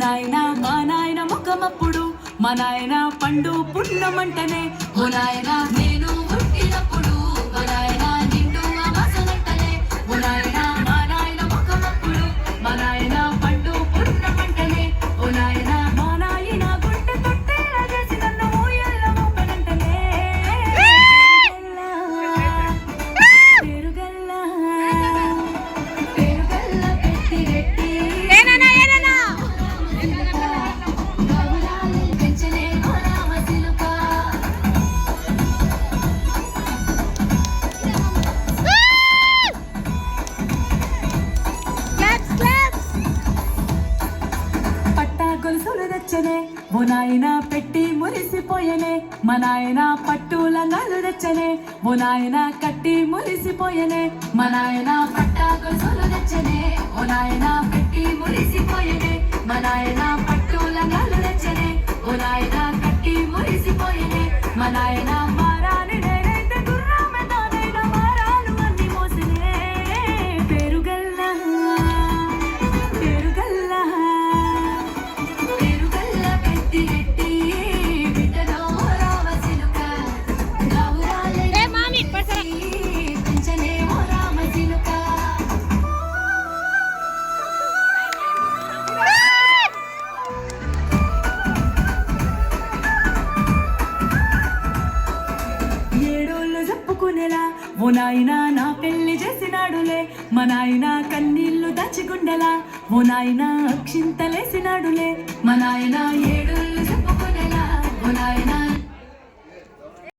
నాయన మా నాయన ముఖమప్పుడు మా నాయన పండు పున్నమంటనే ఓ నాయన నేను పుట్టినప్పుడు మా నాయన నిండు అమాసనంటనే ఓ నాయన మా నాయన ముఖమప్పుడు మా నాయన పండు పున్నమంటనే ఓ నాయన మా నాయన గుండె తొట్టేలా చేసి నన్ను ఊయల్ల ఊపనంటనే పేరుగల్లా పెట్టి రెట్టి పెంచలే రామ సిలుక పట్టా గొలుసులు తెచ్చనే ఓ నాయన పెట్టి మురిసిపోయనే మా నాయన పట్టు లంగాలు తెచ్చనే ఓ నాయన కట్టి మురిసిపోయనే మా నాయన పట్టా గొలుసులు తెచ్చనే ఓ నాయన పెట్టి మురిసిపోయనే మా నాయన పట్టు లంగాలు తెచ్చనే ఓ నాయన కట్టి మురిసిపోయనే మా నాయన మారాని నేనైతే గుర్రామె తానైనా మారాలు అన్ని మోసనే పేరుగల్లా పేరుగల్లా పేరుగల్లా పెట్టి రెట్టి బిడ్డలో రామ సిలుక గౌరాలే పెంచనే ఓ రామ సిలుక ఏడోళ్ళు చెప్పుకునేలా ఓ నాయన నా పెళ్లి చేసినాడులే మా నాయన కన్నీళ్లు దాచిగుండెలా ఓ నాయన అక్షింతలేసినాడులే మా నాయన ఏడోళ్ళు చెప్పుకునేలా ఓ నాయన